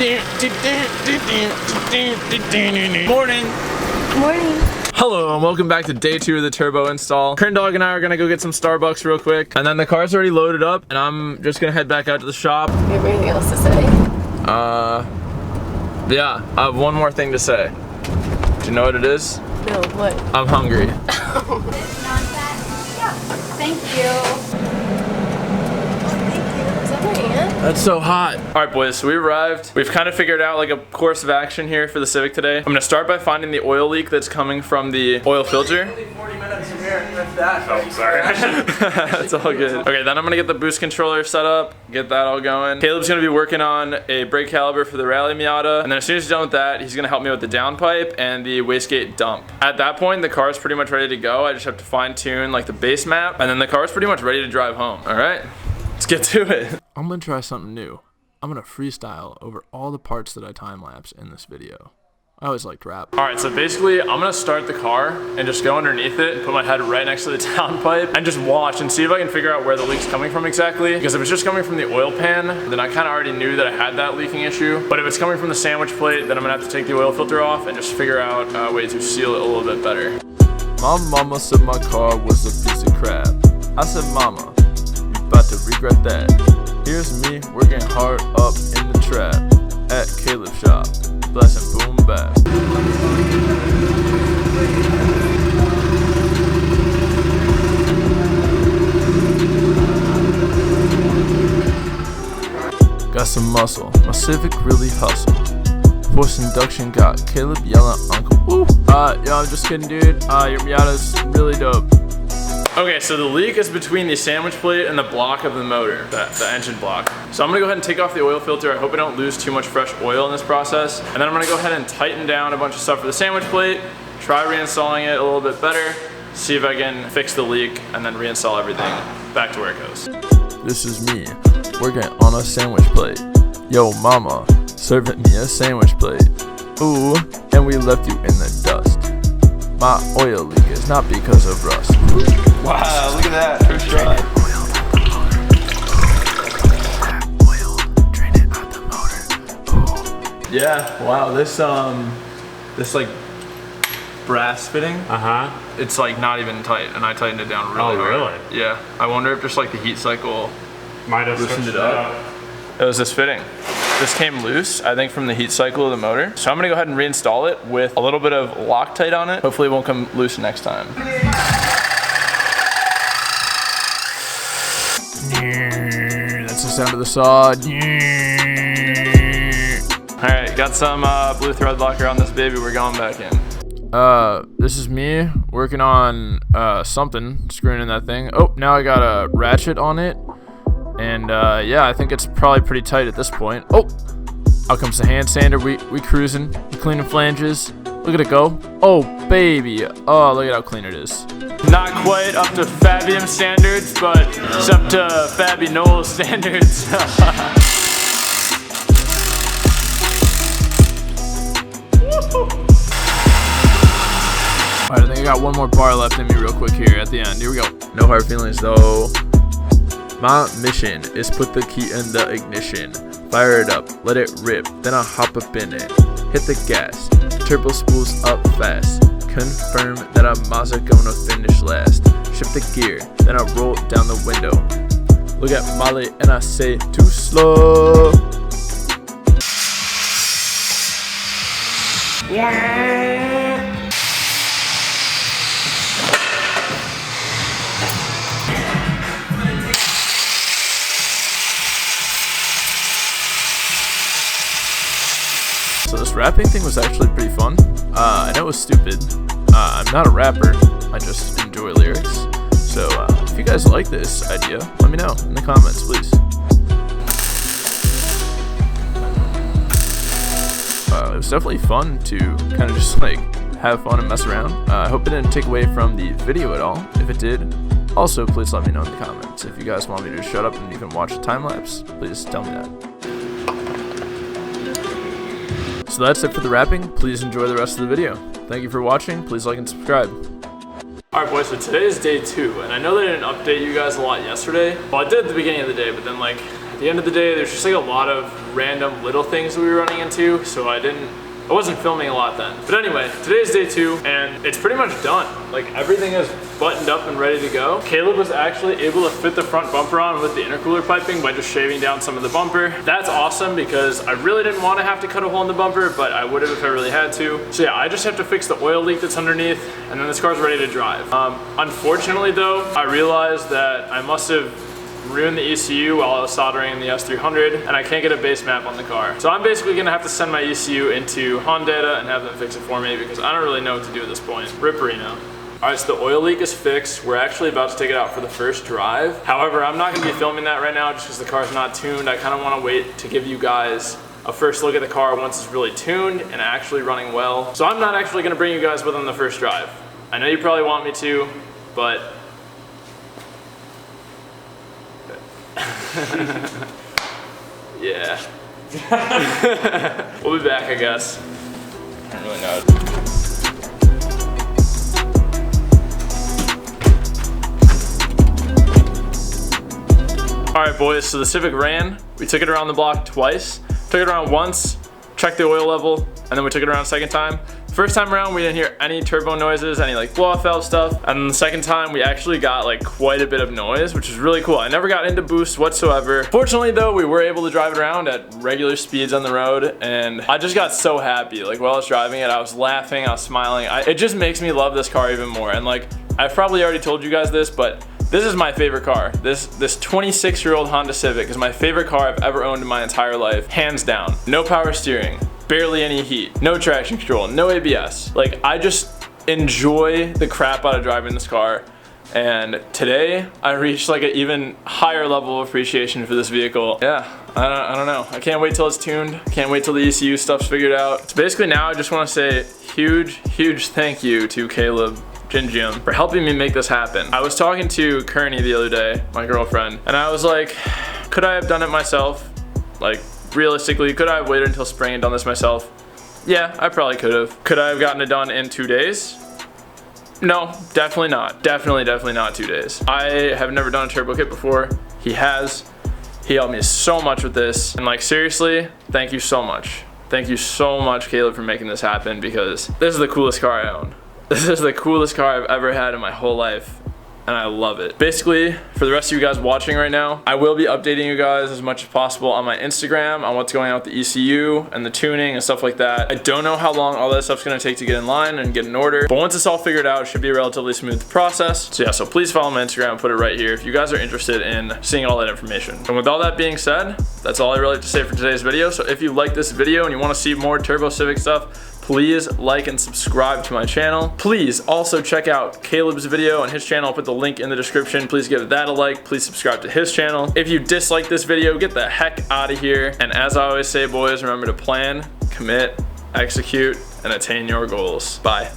Morning. Morning. Hello and welcome back to day 2 of the turbo install. Kern Dog and I are gonna go get some Starbucks real quick, and then the car's already loaded up, and I'm just gonna head back out to the shop. You have anything else to say? Yeah, I have one more thing to say. Do you know what it is? No, what? I'm hungry. Thank you. Is that my aunt? That's so hot. All right, boys, so we arrived. We've kind of figured out like a course of action here for the Civic today. I'm gonna start by finding the oil leak that's coming from the oil filter. Only 40 minutes from here, if that. Oh, sorry. That's all good. Okay, then I'm gonna get the boost controller set up, get that all going. Caleb's gonna be working on a brake caliper for the Rally Miata, and then as soon as he's done with that, he's gonna help me with the downpipe and the wastegate dump. At that point, the car's pretty much ready to go. I just have to fine tune like the base map, and then the car's pretty much ready to drive home. All right, let's get to it. I'm gonna try something new. I'm gonna freestyle over all the parts that I time-lapse in this video. I always liked rap. All right, so basically, I'm gonna start the car and just go underneath it and put my head right next to the downpipe and just watch and see if I can figure out where the leak's coming from exactly. Because if it's just coming from the oil pan, then I kind of already knew that I had that leaking issue. But if it's coming from the sandwich plate, then I'm gonna have to take the oil filter off and just figure out a way to seal it a little bit better. My mama said my car was a piece of crap. I said, mama, you about to regret that. Here's me working hard up in the trap at Caleb's shop. Blessing boom bap. Got some muscle, my Civic really hustle. Force induction got Caleb yelling uncle. Woo! Yo, I'm just kidding, dude. Your Miata's really dope. Okay, so the leak is between the sandwich plate and the block of the motor, the engine block. So I'm gonna go ahead and take off the oil filter. I hope I don't lose too much fresh oil in this process. And then I'm gonna go ahead and tighten down a bunch of stuff for the sandwich plate, try reinstalling it a little bit better, see if I can fix the leak, and then reinstall everything back to where it goes. This is me, working on a sandwich plate. Yo, mama, serving me a sandwich plate. Ooh, and we left you in the dust. My oil leak is not because of rust. Wow, look at that. First try. Drain it out the motor. Ooh. Yeah, wow, this like brass fitting. It's like not even tight, and I tightened it down really hard. Really? Yeah. I wonder if just like the heat cycle Might have loosened switched it up. It was this fitting. This came loose, I think, from the heat cycle of the motor. So I'm gonna go ahead and reinstall it with a little bit of Loctite on it. Hopefully it won't come loose next time. That's the sound of the saw. All right, got some blue thread locker on this baby. We're going back in. This is me working on something, screwing in that thing. Oh, now I got a ratchet on it. And yeah, I think it's probably pretty tight at this point. Oh, out comes the hand sander. We cruising, we cleaning flanges. Look at it go. Oh, baby. Oh, look at how clean it is. Not quite up to Fabian standards, but it's up to Fabi Noel standards. Alright, I think I got one more bar left in me real quick here at the end. Here we go. No hard feelings though. My mission is put the key in the ignition, fire it up, let it rip, then I hop up in it, hit the gas, turbo spools up fast, confirm that I'm Mazda gonna finish last, shift the gear, then I roll down the window, look at Molly and I say too slow. So this rapping thing was actually pretty fun. I know it was stupid. I'm not a rapper, I just enjoy lyrics. So if you guys like this idea, let me know in the comments, please. It was definitely fun to kind of just like have fun and mess around. I hope it didn't take away from the video at all. If it did, also please let me know in the comments. If you guys want me to shut up and you can watch the time lapse, please tell me that. So that's it for the wrapping. Please enjoy the rest of the video. Thank you for watching. Please like and subscribe. Alright boys, so today is day 2, and I know that I didn't update you guys a lot yesterday. Well, I did at the beginning of the day, but then like the end of the day, there's just like a lot of random little things that we were running into, so I wasn't filming a lot then. But anyway, today's day 2, and it's pretty much done. Like, everything is buttoned up and ready to go. Caleb was actually able to fit the front bumper on with the intercooler piping by just shaving down some of the bumper. That's awesome because I really didn't want to have to cut a hole in the bumper, but I would have if I really had to. So yeah, I just have to fix the oil leak that's underneath, and then this car's ready to drive. Unfortunately though, I realized that I must have ruined the ECU while I was soldering in the S300, and I can't get a base map on the car. So I'm basically gonna have to send my ECU into Honda and have them fix it for me because I don't really know what to do at this point. Rip Reno. All right, so the oil leak is fixed. We're actually about to take it out for the first drive. However, I'm not gonna be filming that right now just because the car's not tuned. I kind of want to wait to give you guys a first look at the car once it's really tuned and actually running well. So I'm not actually gonna bring you guys with on the first drive. I know you probably want me to, but yeah. We'll be back, I guess. I don't really know. All right, boys, so the Civic ran. We took it around the block twice. Took it around once, checked the oil level, and then we took it around a second time. First time around, we didn't hear any turbo noises, any like blow off valve stuff. And then the second time, we actually got like quite a bit of noise, which is really cool. I never got into boost whatsoever. Fortunately though, we were able to drive it around at regular speeds on the road, and I just got so happy. Like while I was driving it, I was laughing, I was smiling. It just makes me love this car even more. And like, I've probably already told you guys this, but this is my favorite car. This 26-year-old Honda Civic is my favorite car I've ever owned in my entire life, hands down. No power steering, barely any heat, no traction control, no ABS. Like, I just enjoy the crap out of driving this car. And today, I reached like an even higher level of appreciation for this vehicle. Yeah, I don't know. I can't wait till it's tuned. Can't wait till the ECU stuff's figured out. So basically now I just want to say huge thank you to Caleb Jim for helping me make this happen. I was talking to Kearney the other day, my girlfriend, and I was like, could I have done it myself? Like, realistically, could I have waited until spring and done this myself? Yeah, I probably could have. Could I have gotten it done in 2 days? No, definitely not. Definitely not 2 days. I have never done a turbo kit before. He has. He helped me so much with this. And like, seriously, thank you so much. Thank you so much, Caleb, for making this happen because this is the coolest car I own. This is the coolest car I've ever had in my whole life, and I love it. Basically, for the rest of you guys watching right now, I will be updating you guys as much as possible on my Instagram on what's going on with the ECU and the tuning and stuff like that. I don't know how long all that stuff's gonna take to get in line and get in order, but once it's all figured out, it should be a relatively smooth process. So yeah, so please follow my Instagram, put it right here if you guys are interested in seeing all that information. And with all that being said, that's all I really have to say for today's video. So if you like this video and you wanna see more Turbo Civic stuff, please like and subscribe to my channel. Please also check out Caleb's video on his channel. I'll put the link in the description. Please give that a like. Please subscribe to his channel. If you dislike this video, get the heck out of here. And as I always say, boys, remember to plan, commit, execute, and attain your goals. Bye.